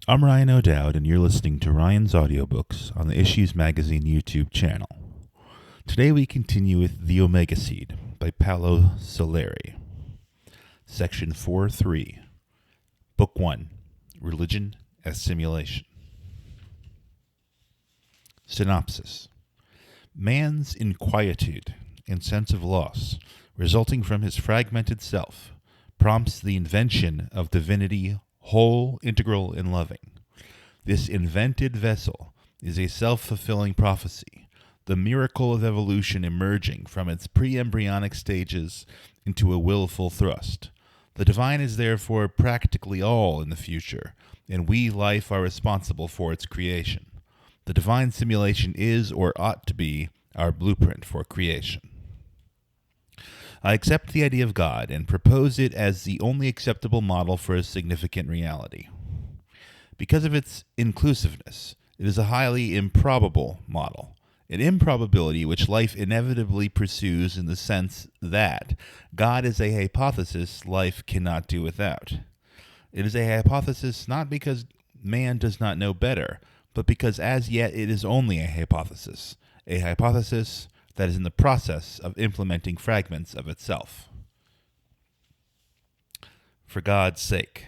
I'm Ryan O'Dowd, and you're listening to Ryan's Audiobooks on the Issues Magazine YouTube channel. Today we continue with The Omega Seed by Paolo Soleri. Section 4.3, Book 1, Religion as Simulation. Synopsis. Man's inquietude and sense of loss, resulting from his fragmented self, prompts the invention of divinity whole, integral, and loving. This invented vessel is a self-fulfilling prophecy, the miracle of evolution emerging from its pre-embryonic stages into a willful thrust. The divine is therefore practically all in the future, and we, life, are responsible for its creation. The divine simulation is, or ought to be, our blueprint for creation. I accept the idea of God and propose it as the only acceptable model for a significant reality. Because of its inclusiveness, it is a highly improbable model, an improbability which life inevitably pursues in the sense that God is a hypothesis life cannot do without. It is a hypothesis not because man does not know better, but because as yet it is only a hypothesis that is in the process of implementing fragments of itself. For God's sake.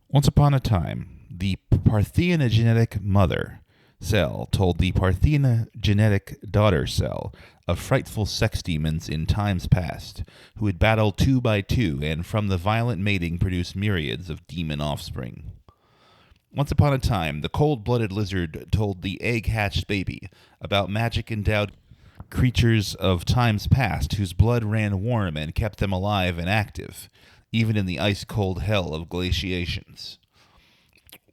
Once upon a time, the parthenogenetic mother cell told the parthenogenetic daughter cell of frightful sex demons in times past, who would battle 2 by 2 and from the violent mating produce myriads of demon offspring. Once upon a time, the cold-blooded lizard told the egg-hatched baby about magic-endowed creatures of times past whose blood ran warm and kept them alive and active, even in the ice-cold hell of glaciations.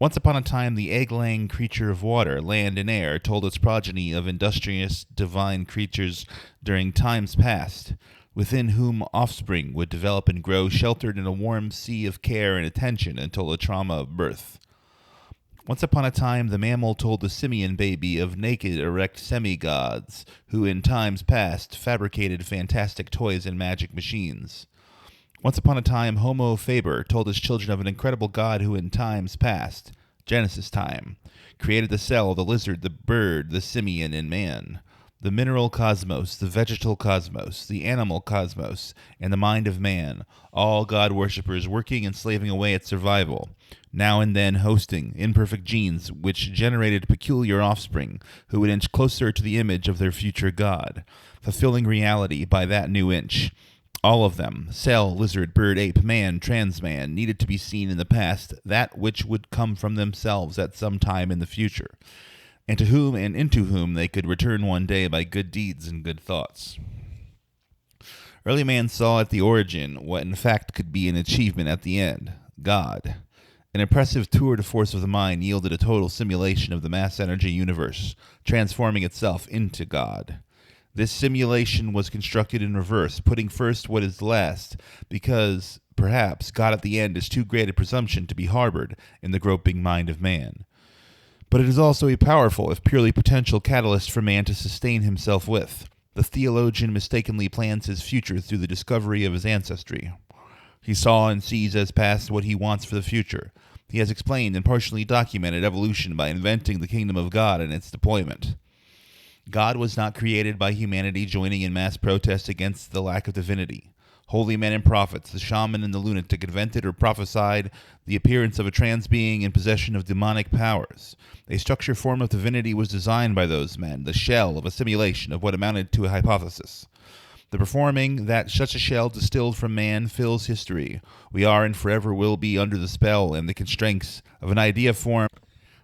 Once upon a time, the egg-laying creature of water, land, and air told its progeny of industrious, divine creatures during times past, within whom offspring would develop and grow sheltered in a warm sea of care and attention until the trauma of birth. Once upon a time, the mammal told the simian baby of naked, erect semi-gods who in times past fabricated fantastic toys and magic machines. Once upon a time, Homo faber told his children of an incredible god who in times past, Genesis time, created the cell, the lizard, the bird, the simian, and man. The mineral cosmos, the vegetal cosmos, the animal cosmos, and the mind of man, all God-worshippers working and slaving away at survival, now and then hosting imperfect genes which generated peculiar offspring who would inch closer to the image of their future God, fulfilling reality by that new inch. All of them, cell, lizard, bird, ape, man, transman, needed to be seen in the past, that which would come from themselves at some time in the future, and to whom and into whom they could return one day by good deeds and good thoughts. Early man saw at the origin what in fact could be an achievement at the end, God. An impressive tour de force of the mind yielded a total simulation of the mass energy universe, transforming itself into God. This simulation was constructed in reverse, putting first what is last, because, perhaps, God at the end is too great a presumption to be harbored in the groping mind of man. But it is also a powerful, if purely potential, catalyst for man to sustain himself with. The theologian mistakenly plans his future through the discovery of his ancestry. He saw and sees as past what he wants for the future. He has explained and partially documented evolution by inventing the kingdom of God and its deployment. God was not created by humanity joining in mass protest against the lack of divinity. Holy men and prophets, the shaman and the lunatic invented or prophesied the appearance of a trans being in possession of demonic powers. A structure form of divinity was designed by those men, the shell of a simulation of what amounted to a hypothesis. The performing that such a shell distilled from man fills history. We are and forever will be under the spell and the constraints of an idea form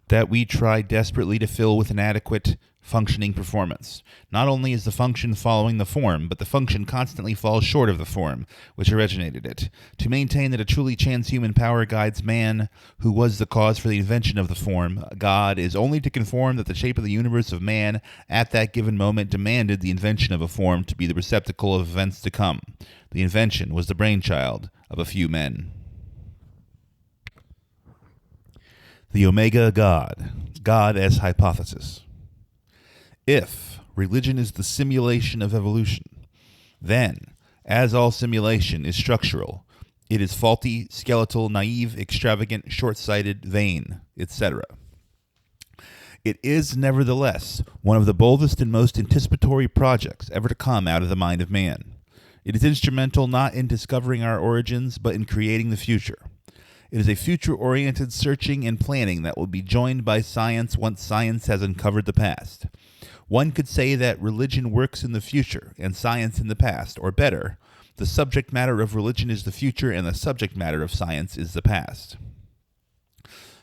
that we try desperately to fill with an adequate functioning performance. Not only is the function following the form, but the function constantly falls short of the form which originated it. To maintain that a truly transhuman power guides man, who was the cause for the invention of the form, God, is only to conform that the shape of the universe of man at that given moment demanded the invention of a form to be the receptacle of events to come. The invention was the brainchild of a few men. The Omega God, God as hypothesis. If religion is the simulation of evolution, then, as all simulation is structural, It is faulty, skeletal, naive, extravagant, short-sighted, vain, etc. It is, nevertheless, one of the boldest and most anticipatory projects ever to come out of the mind of man. It is instrumental not in discovering our origins, but in creating the future. It is a future-oriented searching and planning that will be joined by science once science has uncovered the past. One could say that religion works in the future and science in the past, or better, the subject matter of religion is the future and the subject matter of science is the past.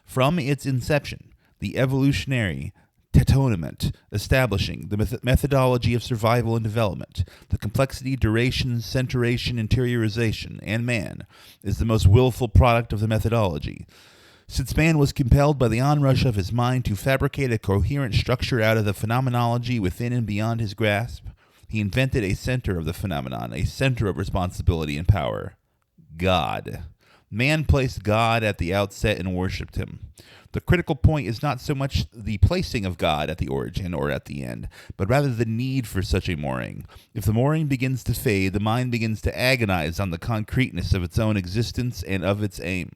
From its inception, the evolutionary tetonement establishing the methodology of survival and development, the complexity, duration, centration, interiorization, and man is the most willful product of the methodology. Since man was compelled by the onrush of his mind to fabricate a coherent structure out of the phenomenology within and beyond his grasp, he invented a center of the phenomenon, a center of responsibility and power: God. Man placed God at the outset and worshipped him. The critical point is not so much the placing of God at the origin or at the end, but rather the need for such a mooring. If the mooring begins to fade, the mind begins to agonize on the concreteness of its own existence and of its aim.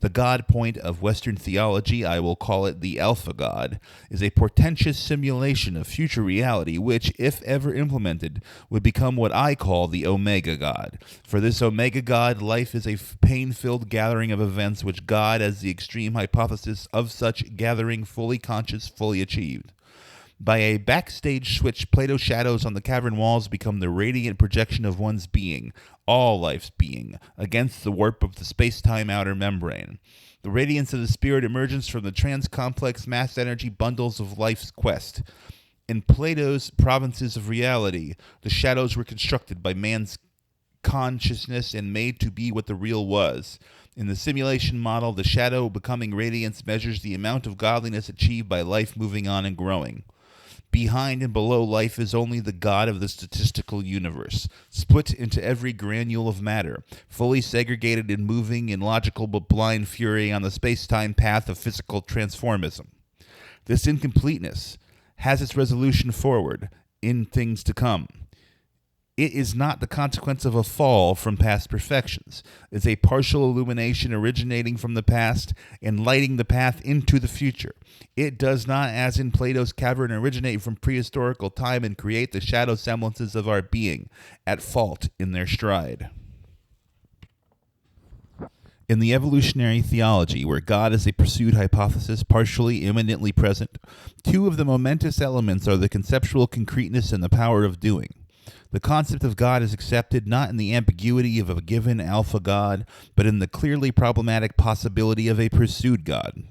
The God point of Western theology, I will call it the Alpha God, is a portentous simulation of future reality which, if ever implemented, would become what I call the Omega God. For this Omega God, life is a pain-filled gathering of events which God, as the extreme hypothesis of such gathering, fully conscious, fully achieved. By a backstage switch, Plato's shadows on the cavern walls become the radiant projection of one's being, all life's being, against the warp of the space-time outer membrane. The radiance of the spirit emerges from the trans-complex mass-energy bundles of life's quest. In Plato's provinces of reality, the shadows were constructed by man's consciousness and made to be what the real was. In the simulation model, the shadow becoming radiance measures the amount of godliness achieved by life moving on and growing. Behind and below life is only the God of the statistical universe, split into every granule of matter, fully segregated and moving in logical but blind fury on the space-time path of physical transformism. This incompleteness has its resolution forward, in things to come. It is not the consequence of a fall from past perfections. It's a partial illumination originating from the past and lighting the path into the future. It does not, as in Plato's cavern, originate from prehistorical time and create the shadow semblances of our being, at fault in their stride. In the evolutionary theology, where God is a pursued hypothesis partially immanently present, two of the momentous elements are the conceptual concreteness and the power of doing. The concept of God is accepted not in the ambiguity of a given alpha God, but in the clearly problematic possibility of a pursued God.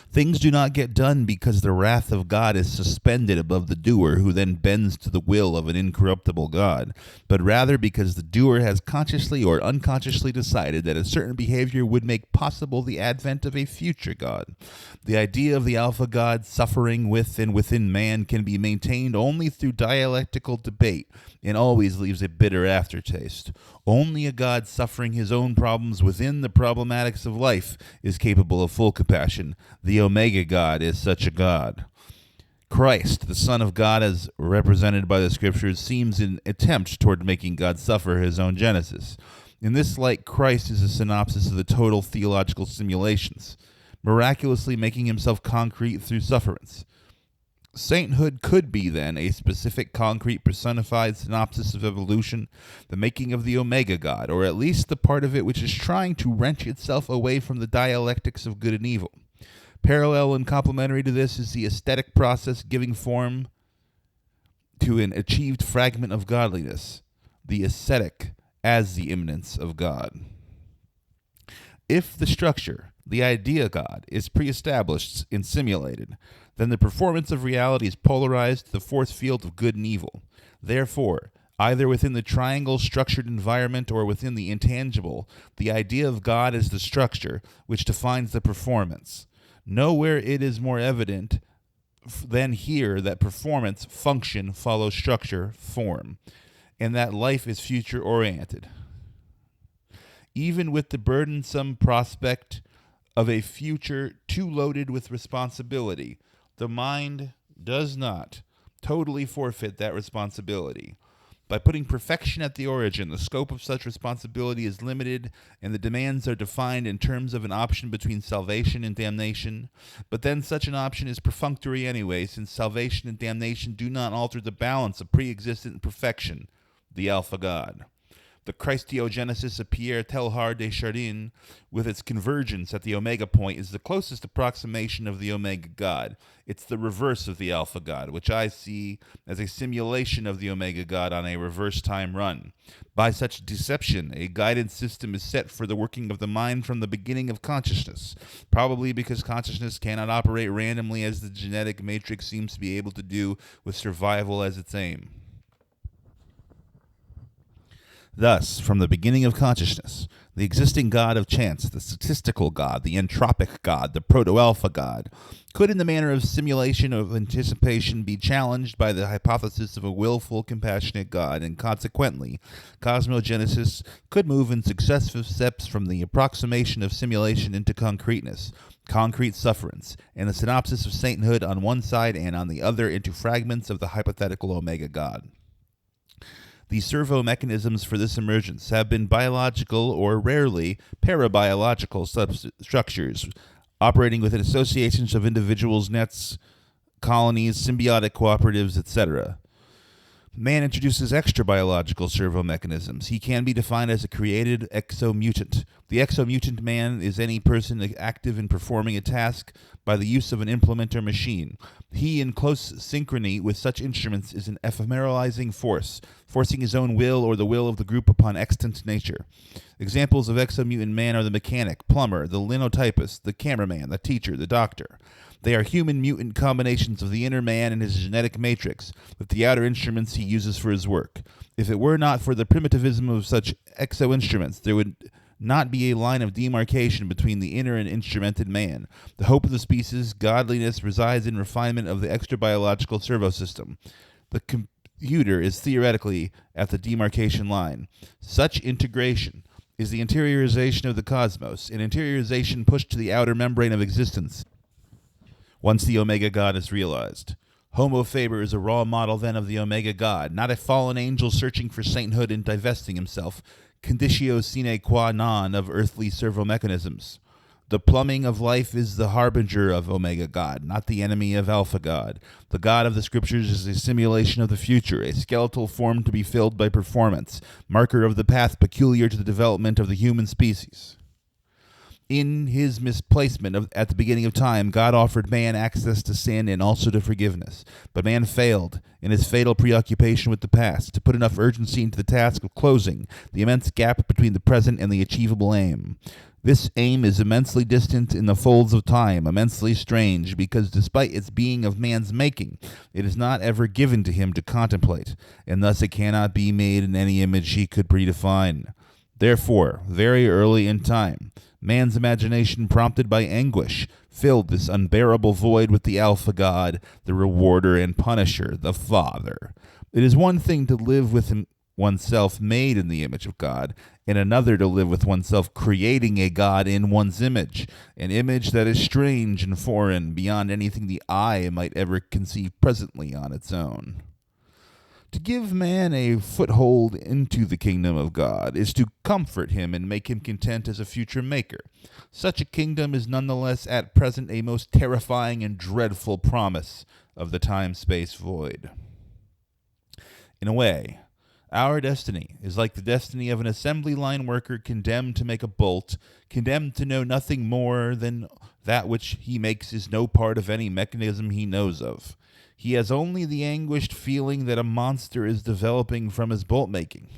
Things do not get done because the wrath of God is suspended above the doer, who then bends to the will of an incorruptible God, but rather because the doer has consciously or unconsciously decided that a certain behavior would make possible the advent of a future God. The idea of the Alpha God suffering with and within man can be maintained only through dialectical debate and always leaves a bitter aftertaste. Only a God suffering his own problems within the problematics of life is capable of full compassion. The Omega God is such a God. Christ, the Son of God as represented by the Scriptures, seems an attempt toward making God suffer his own genesis. In this light, Christ is a synopsis of the total theological simulations, miraculously making himself concrete through sufferance. Sainthood could be, then, a specific, concrete, personified synopsis of evolution, the making of the Omega God, or at least the part of it which is trying to wrench itself away from the dialectics of good and evil. Parallel and complementary to this is the aesthetic process giving form to an achieved fragment of godliness, the ascetic as the immanence of God. If the structure, the idea God, is pre-established and simulated, then the performance of reality is polarized to the force field of good and evil. Therefore, either within the triangle structured environment or within the intangible, the idea of God is the structure which defines the performance. Nowhere it is more evident than here that performance, function, follows structure, form, and that life is future-oriented. Even with the burdensome prospect of a future too loaded with responsibility, the mind does not totally forfeit that responsibility. By putting perfection at the origin, the scope of such responsibility is limited, and the demands are defined in terms of an option between salvation and damnation. But then such an option is perfunctory anyway, since salvation and damnation do not alter the balance of pre-existent perfection, the Alpha God. The Christiogenesis of Pierre Teilhard de Chardin, with its convergence at the omega point, is the closest approximation of the omega God. It's the reverse of the Alpha God, which I see as a simulation of the omega God on a reverse time run. By such deception, a guidance system is set for the working of the mind from the beginning of consciousness, probably because consciousness cannot operate randomly as the genetic matrix seems to be able to do, with survival as its aim. Thus, from the beginning of consciousness, the existing God of chance, the statistical God, the entropic God, the proto-alpha God, could in the manner of simulation of anticipation be challenged by the hypothesis of a willful, compassionate God, and consequently, cosmogenesis could move in successive steps from the approximation of simulation into concreteness, concrete sufferance, and the synopsis of sainthood on one side and on the other into fragments of the hypothetical omega God. The servo mechanisms for this emergence have been biological or rarely parabiological structures, operating within associations of individuals, nets, colonies, symbiotic cooperatives, etc. Man introduces extra-biological servo mechanisms. He can be defined as a created exomutant. The exomutant man is any person active in performing a task by the use of an implement or machine. He, in close synchrony with such instruments, is an ephemeralizing force, forcing his own will or the will of the group upon extant nature. Examples of exomutant man are the mechanic, plumber, the linotypist, the cameraman, the teacher, the doctor. They are human mutant combinations of the inner man and his genetic matrix, with the outer instruments he uses for his work. If it were not for the primitivism of such exo-instruments, there would not be a line of demarcation between the inner and instrumented man. The hope of the species, godliness, resides in refinement of the extra-biological servo system. The computer is theoretically at the demarcation line. Such integration is the interiorization of the cosmos, an interiorization pushed to the outer membrane of existence once the Omega God is realized. Homo faber is a raw model then of the Omega God, not a fallen angel searching for sainthood and divesting himself, conditio sine qua non of earthly servo mechanisms. The plumbing of life is the harbinger of Omega God, not the enemy of Alpha God. The God of the Scriptures is a simulation of the future, a skeletal form to be filled by performance, marker of the path peculiar to the development of the human species. In his misplacement at the beginning of time, God offered man access to sin and also to forgiveness. But man failed, in his fatal preoccupation with the past, to put enough urgency into the task of closing the immense gap between the present and the achievable aim. This aim is immensely distant in the folds of time, immensely strange, because despite its being of man's making, it is not ever given to him to contemplate, and thus it cannot be made in any image he could predefine. Therefore, very early in time, man's imagination, prompted by anguish, filled this unbearable void with the Alpha God, the rewarder and punisher, the Father. It is one thing to live with oneself made in the image of God, and another to live with oneself creating a God in one's image, an image that is strange and foreign beyond anything the eye might ever conceive presently on its own. To give man a foothold into the kingdom of God is to comfort him and make him content as a future maker. Such a kingdom is nonetheless at present a most terrifying and dreadful promise of the time-space void. In a way, our destiny is like the destiny of an assembly line worker condemned to make a bolt, condemned to know nothing more than that which he makes is no part of any mechanism he knows of. He has only the anguished feeling that a monster is developing from his bolt-making.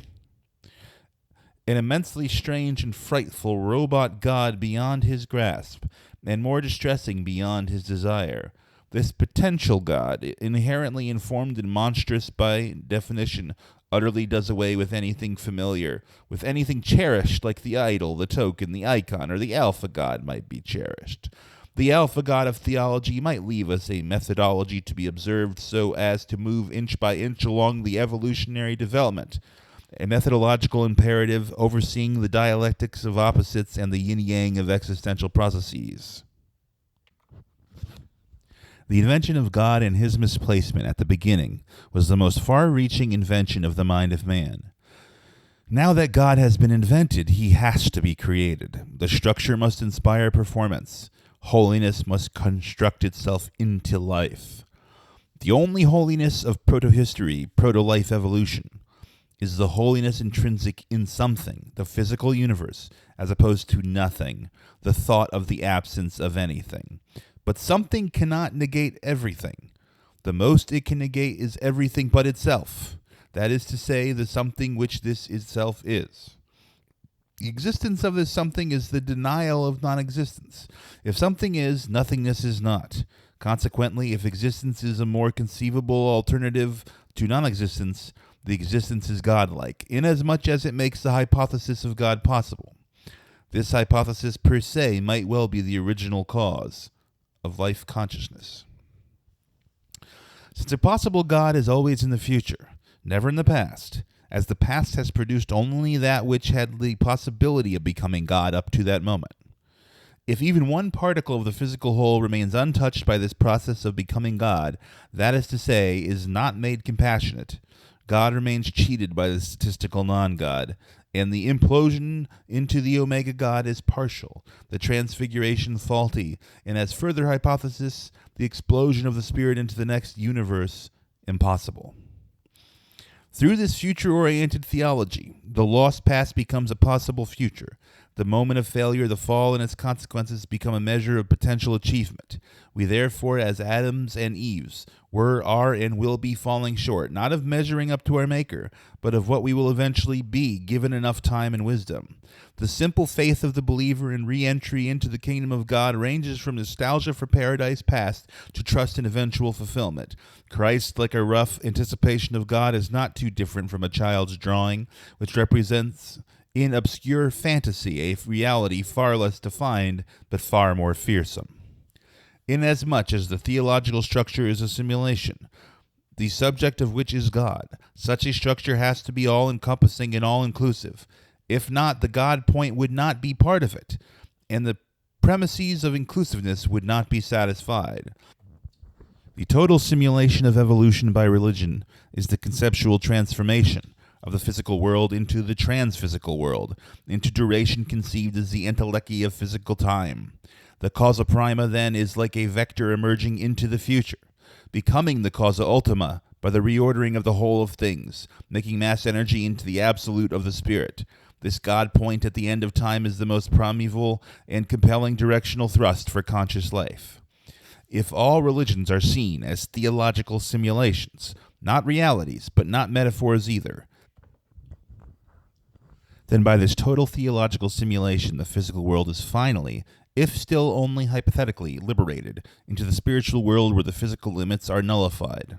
An immensely strange and frightful robot god beyond his grasp, and more distressing beyond his desire. This potential god, inherently informed and monstrous by definition, utterly does away with anything familiar, with anything cherished like the idol, the token, the icon, or the Alpha God might be cherished. The Alpha God of theology might leave us a methodology to be observed so as to move inch by inch along the evolutionary development, a methodological imperative overseeing the dialectics of opposites and the yin-yang of existential processes. The invention of God and his misplacement at the beginning was the most far-reaching invention of the mind of man. Now that God has been invented, he has to be created. The structure must inspire performance. Holiness must construct itself into life. The only holiness of proto-history, proto-life evolution, is the holiness intrinsic in something, the physical universe, as opposed to nothing, the thought of the absence of anything. But something cannot negate everything. The most it can negate is everything but itself. That is to say, the something which this itself is. The existence of this something is the denial of non-existence. If something is, nothingness is not. Consequently, if existence is a more conceivable alternative to non-existence, the existence is godlike, inasmuch as it makes the hypothesis of God possible. This hypothesis per se might well be the original cause of life consciousness. Since a possible God is always in the future, never in the past, as the past has produced only that which had the possibility of becoming God up to that moment. If even one particle of the physical whole remains untouched by this process of becoming God, that is to say, is not made compassionate, God remains cheated by the statistical non-God, and the implosion into the Omega God is partial, the transfiguration faulty, and as further hypothesis, the explosion of the spirit into the next universe impossible. Through this future-oriented theology, the lost past becomes a possible future. The moment of failure, the fall, and its consequences become a measure of potential achievement. We therefore, as Adams and Eves, were, are, and will be falling short, not of measuring up to our Maker, but of what we will eventually be, given enough time and wisdom. The simple faith of the believer in re-entry into the kingdom of God ranges from nostalgia for paradise past to trust in eventual fulfillment. Christ, like a rough anticipation of God, is not too different from a child's drawing, which represents in obscure fantasy a reality far less defined, but far more fearsome. Inasmuch as the theological structure is a simulation, the subject of which is God, such a structure has to be all-encompassing and all-inclusive. If not, the God point would not be part of it, and the premises of inclusiveness would not be satisfied. The total simulation of evolution by religion is the conceptual transformation of the physical world into the transphysical world, into duration conceived as the entelechy of physical time. The causa prima, then, is like a vector emerging into the future, becoming the causa ultima by the reordering of the whole of things, making mass energy into the absolute of the spirit. This God point at the end of time is the most primeval and compelling directional thrust for conscious life. If all religions are seen as theological simulations, not realities, but not metaphors either, then by this total theological simulation, the physical world is finally, if still only hypothetically, liberated into the spiritual world where the physical limits are nullified.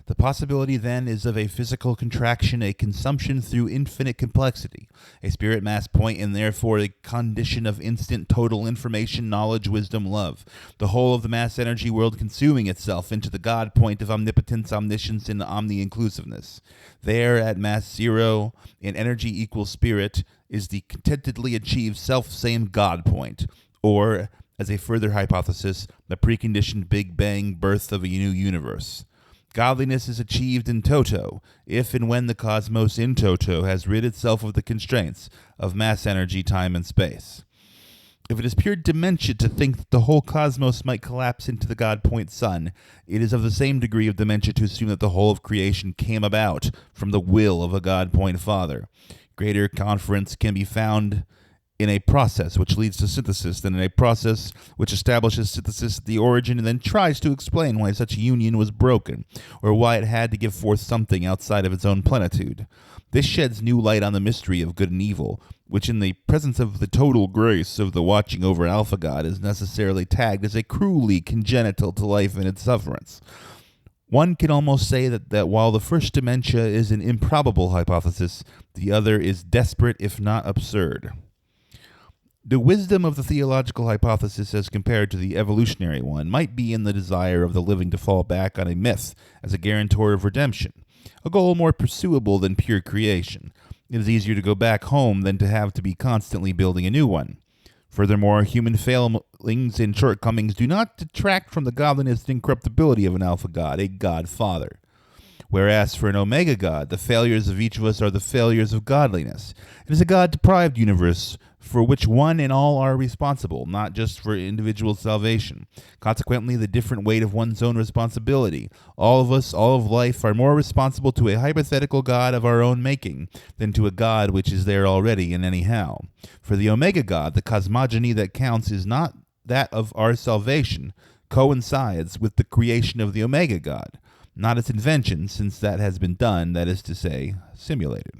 The possibility then is of a physical contraction, a consumption through infinite complexity, a spirit mass point, and therefore a condition of instant total information, knowledge, wisdom, love. The whole of the mass energy world consuming itself into the God point of omnipotence, omniscience, and omni-inclusiveness. There, at mass zero, in energy equals spirit, is the contentedly achieved self-same God point, or, as a further hypothesis, the preconditioned Big Bang birth of a new universe. Godliness is achieved in toto, if and when the cosmos in toto has rid itself of the constraints of mass energy, time, and space. If it is pure dementia to think that the whole cosmos might collapse into the God point sun, it is of the same degree of dementia to assume that the whole of creation came about from the will of a God point father. Greater conference can be found in a process which leads to synthesis than in a process which establishes synthesis at the origin and then tries to explain why such a union was broken, or why it had to give forth something outside of its own plenitude. This sheds new light on the mystery of good and evil, which in the presence of the total grace of the watching over Alpha God is necessarily tagged as a cruelly congenital to life and its sufferance. One can almost say that while the first dementia is an improbable hypothesis, the other is desperate if not absurd. The wisdom of the theological hypothesis as compared to the evolutionary one might be in the desire of the living to fall back on a myth as a guarantor of redemption, a goal more pursuable than pure creation. It is easier to go back home than to have to be constantly building a new one. Furthermore, human failings and shortcomings do not detract from the godliness and incorruptibility of an Alpha God, a God Father. Whereas for an Omega God, the failures of each of us are the failures of godliness. It is a God-deprived universe for which one and all are responsible, not just for individual salvation. Consequently, the different weight of one's own responsibility. All of us, all of life, are more responsible to a hypothetical God of our own making than to a God which is there already and anyhow. For the Omega God, the cosmogony that counts is not that of our salvation, coincides with the creation of the Omega God, not its invention, since that has been done, that is to say, simulated.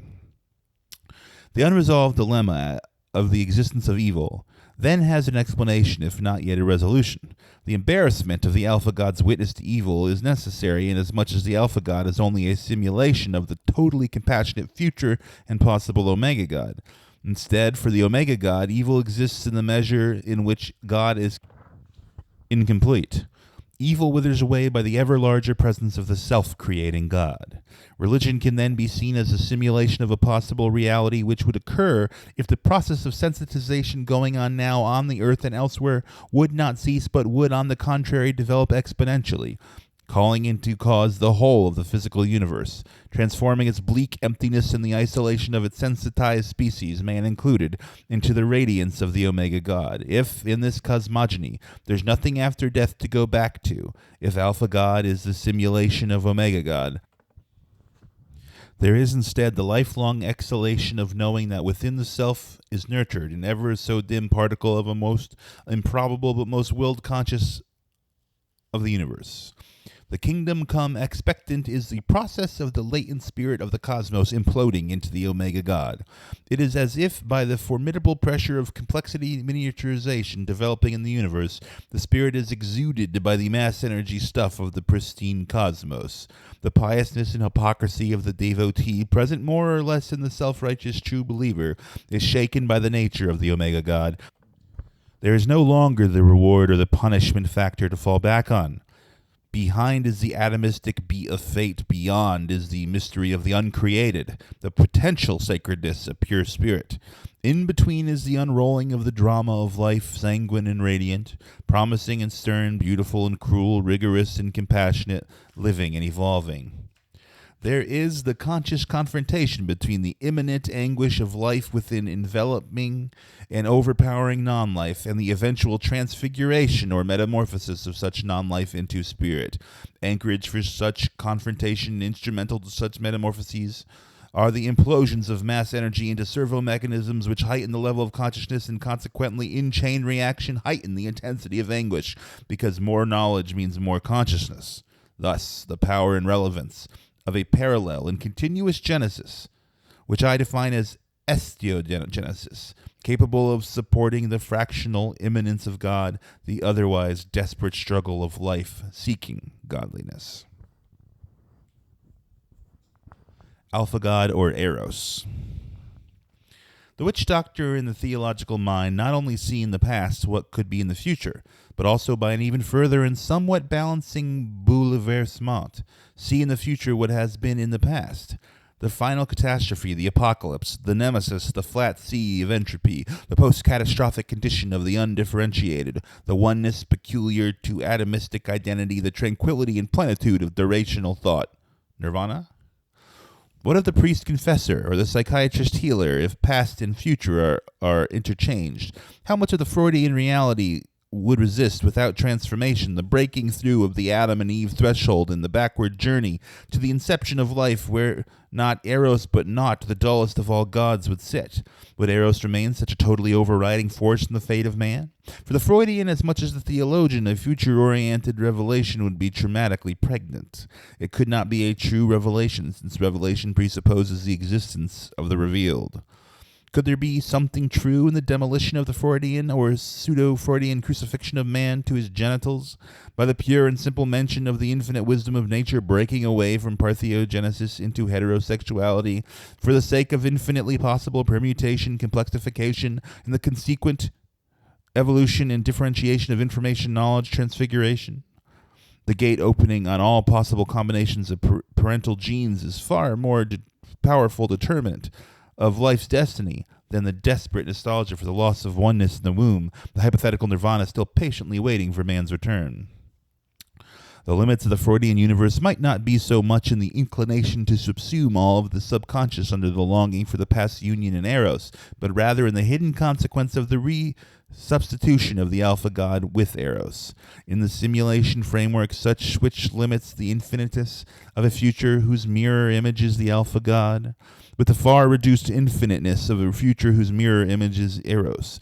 The unresolved dilemma of the existence of evil then has an explanation, if not yet a resolution. The embarrassment of the Alpha God's witness to evil is necessary, inasmuch as the Alpha God is only a simulation of the totally compassionate future and possible Omega God. Instead, for the Omega God, evil exists in the measure in which God is incomplete. Evil withers away by the ever larger presence of the self-creating God. Religion can then be seen as a simulation of a possible reality which would occur if the process of sensitization going on now on the earth and elsewhere would not cease, but would, on the contrary, develop exponentially, calling into cause the whole of the physical universe, transforming its bleak emptiness and the isolation of its sensitized species, man included, into the radiance of the Omega God. If, in this cosmogony, there's nothing after death to go back to, if Alpha God is the simulation of Omega God, there is instead the lifelong exhalation of knowing that within the self is nurtured an ever so dim particle of a most improbable but most willed conscious of the universe. The kingdom come expectant is the process of the latent spirit of the cosmos imploding into the Omega God. It is as if by the formidable pressure of complexity miniaturization developing in the universe, the spirit is exuded by the mass energy stuff of the pristine cosmos. The piousness and hypocrisy of the devotee, present more or less in the self-righteous true believer, is shaken by the nature of the Omega God. There is no longer the reward or the punishment factor to fall back on. Behind is the atomistic beat of fate. Beyond is the mystery of the uncreated, the potential sacredness of pure spirit. In between is the unrolling of the drama of life, sanguine and radiant, promising and stern, beautiful and cruel, rigorous and compassionate, living and evolving. There is the conscious confrontation between the imminent anguish of life within enveloping and overpowering non-life and the eventual transfiguration or metamorphosis of such non-life into spirit. Anchorage for such confrontation, instrumental to such metamorphoses, are the implosions of mass energy into servo mechanisms which heighten the level of consciousness and consequently in chain reaction heighten the intensity of anguish, because more knowledge means more consciousness. Thus, the power and relevance of a parallel and continuous genesis, which I define as estiogenesis, capable of supporting the fractional immanence of God, the otherwise desperate struggle of life seeking godliness. Alpha God or Eros. The witch doctor in the theological mind not only see in the past what could be in the future, but also by an even further and somewhat balancing bouleversement, see in the future what has been in the past. The final catastrophe, the apocalypse, the nemesis, the flat sea of entropy, the post-catastrophic condition of the undifferentiated, the oneness peculiar to atomistic identity, the tranquility and plenitude of durational thought. Nirvana? What of the priest confessor or the psychiatrist healer if past and future are interchanged? How much of the Freudian reality would resist without transformation the breaking through of the Adam and Eve threshold and the backward journey to the inception of life where not Eros but not the dullest of all gods would sit? Would Eros remain such a totally overriding force in the fate of man? For the Freudian as much as the theologian, a future-oriented revelation would be traumatically pregnant. It could not be a true revelation, since revelation presupposes the existence of the revealed. Could there be something true in the demolition of the Freudian or pseudo-Freudian crucifixion of man to his genitals by the pure and simple mention of the infinite wisdom of nature breaking away from parthenogenesis into heterosexuality for the sake of infinitely possible permutation, complexification, and the consequent evolution and differentiation of information, knowledge, transfiguration? The gate opening on all possible combinations of parental genes is far more powerful determinant of life's destiny than the desperate nostalgia for the loss of oneness in the womb, the hypothetical nirvana still patiently waiting for man's return. The limits of the Freudian universe might not be so much in the inclination to subsume all of the subconscious under the longing for the past union in Eros, but rather in the hidden consequence of the substitution of the Alpha God with Eros. In the simulation framework, such which limits the infinitus of a future whose mirror image is the Alpha God, with the far reduced infiniteness of a future whose mirror image is Eros.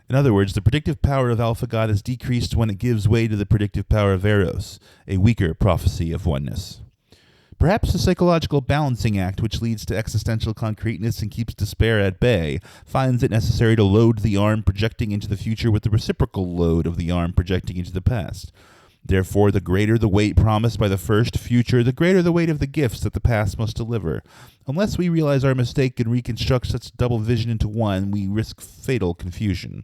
In other words, the predictive power of Alpha God is decreased when it gives way to the predictive power of Eros, a weaker prophecy of oneness. Perhaps the psychological balancing act which leads to existential concreteness and keeps despair at bay finds it necessary to load the arm projecting into the future with the reciprocal load of the arm projecting into the past. Therefore, the greater the weight promised by the first future, the greater the weight of the gifts that the past must deliver. Unless we realize our mistake and reconstruct such double vision into one, we risk fatal confusion.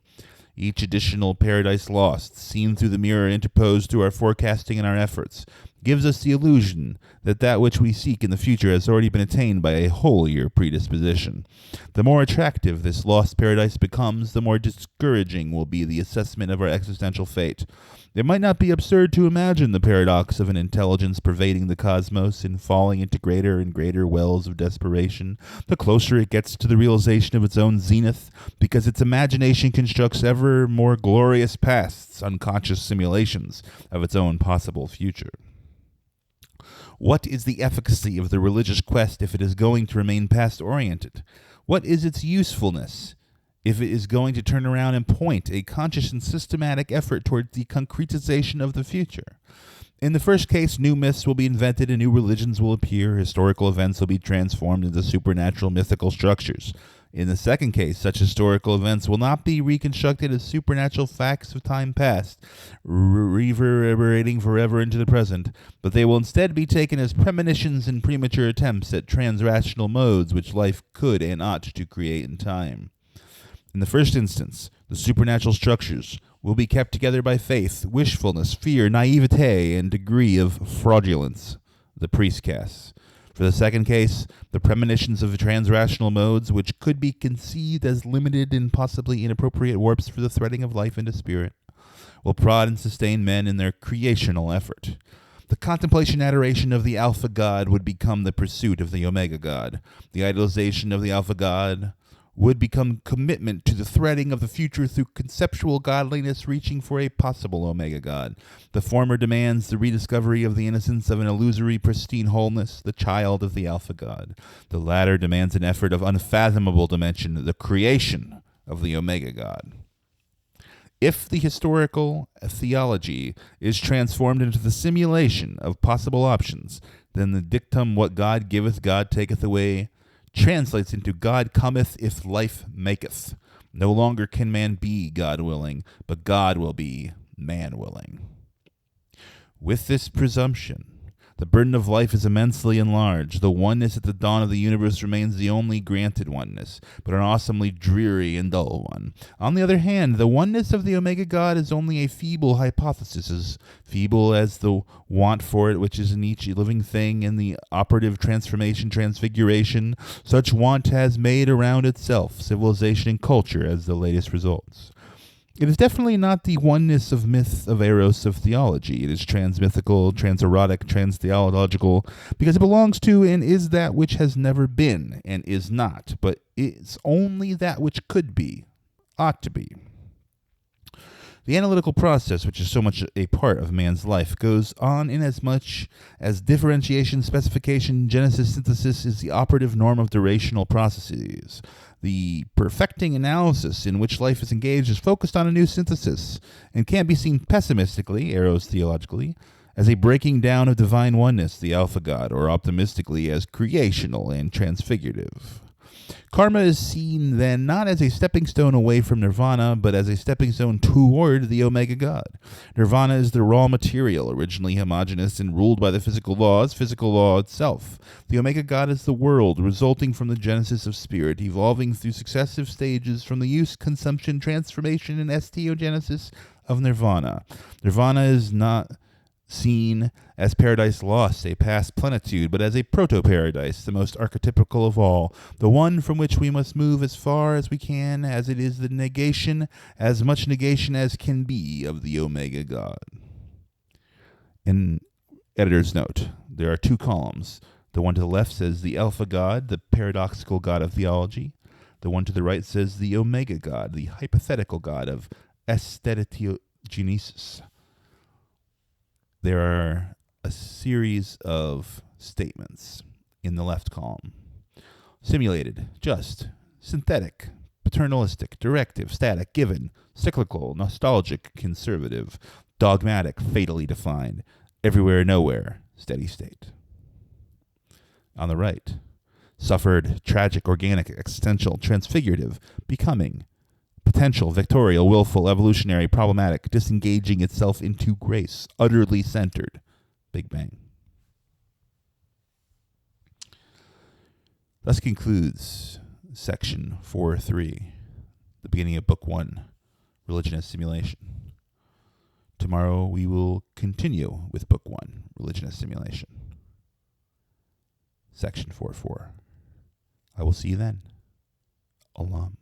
Each additional paradise lost, seen through the mirror interposed through our forecasting and our efforts, gives us the illusion that that which we seek in the future has already been attained by a holier predisposition. The more attractive this lost paradise becomes, the more discouraging will be the assessment of our existential fate. It might not be absurd to imagine the paradox of an intelligence pervading the cosmos and falling into greater and greater wells of desperation, the closer it gets to the realization of its own zenith, because its imagination constructs ever more glorious pasts, unconscious simulations of its own possible future. What is the efficacy of the religious quest if it is going to remain past-oriented? What is its usefulness if it is going to turn around and point a conscious and systematic effort toward the concretization of the future? In the first case, new myths will be invented and new religions will appear. Historical events will be transformed into supernatural mythical structures. In the second case, such historical events will not be reconstructed as supernatural facts of time past, reverberating forever into the present, but they will instead be taken as premonitions and premature attempts at transrational modes which life could and ought to create in time. In the first instance, the supernatural structures will be kept together by faith, wishfulness, fear, naivete, and degree of fraudulence, the priest casts. For the second case, the premonitions of transrational modes, which could be conceived as limited and possibly inappropriate warps for the threading of life into spirit, will prod and sustain men in their creational effort. The contemplation adoration of the Alpha God would become the pursuit of the Omega God. The idolization of the Alpha God would become commitment to the threading of the future through conceptual godliness reaching for a possible Omega God. The former demands the rediscovery of the innocence of an illusory pristine wholeness, the child of the Alpha God. The latter demands an effort of unfathomable dimension, the creation of the Omega God. If the historical theology is transformed into the simulation of possible options, then the dictum, what God giveth, God taketh away, translates into God cometh if life maketh. No longer can man be God willing, but God will be man willing. With this presumption, the burden of life is immensely enlarged. The oneness at the dawn of the universe remains the only granted oneness, but an awesomely dreary and dull one. On the other hand, the oneness of the Omega God is only a feeble hypothesis, as feeble as the want for it which is in each living thing, and the operative transfiguration such want has made around itself, civilization and culture as the latest results. It is definitely not the oneness of myth of Eros of theology. It is transmythical, transerotic, transtheological, because it belongs to and is that which has never been and is not, but is only that which could be, ought to be. The analytical process, which is so much a part of man's life, goes on inasmuch as differentiation, specification, genesis, synthesis is the operative norm of durational processes. The perfecting analysis in which life is engaged is focused on a new synthesis and can't be seen pessimistically, Eros theologically, as a breaking down of divine oneness, the Alpha God, or optimistically as creational and transfigurative. Karma is seen then not as a stepping stone away from nirvana, but as a stepping stone toward the Omega God. Nirvana is the raw material, originally homogeneous and ruled by the physical law itself. The Omega God is the world, resulting from the genesis of spirit, evolving through successive stages from the use, consumption, transformation, and osteogenesis of nirvana. Nirvana is not seen as paradise lost, a past plenitude, but as a proto-paradise, the most archetypical of all, the one from which we must move as far as we can, as it is the negation, as much negation as can be, of the Omega God. In editor's note, there are two columns. The one to the left says the Alpha God, the paradoxical God of theology. The one to the right says the Omega God, the hypothetical God of aesthetogenesis. There are a series of statements in the left column. Simulated, just, synthetic, paternalistic, directive, static, given, cyclical, nostalgic, conservative, dogmatic, fatally defined, everywhere, nowhere, steady state. On the right, suffered, tragic, organic, existential, transfigurative, becoming, potential, victorial, willful, evolutionary, problematic, disengaging itself into grace, utterly centered, Big Bang. Thus concludes section 4.3, the beginning of book 1, Religion as Simulation. Tomorrow we will continue with book 1, Religion as Simulation. Section 4.4. I will see you then. Alam.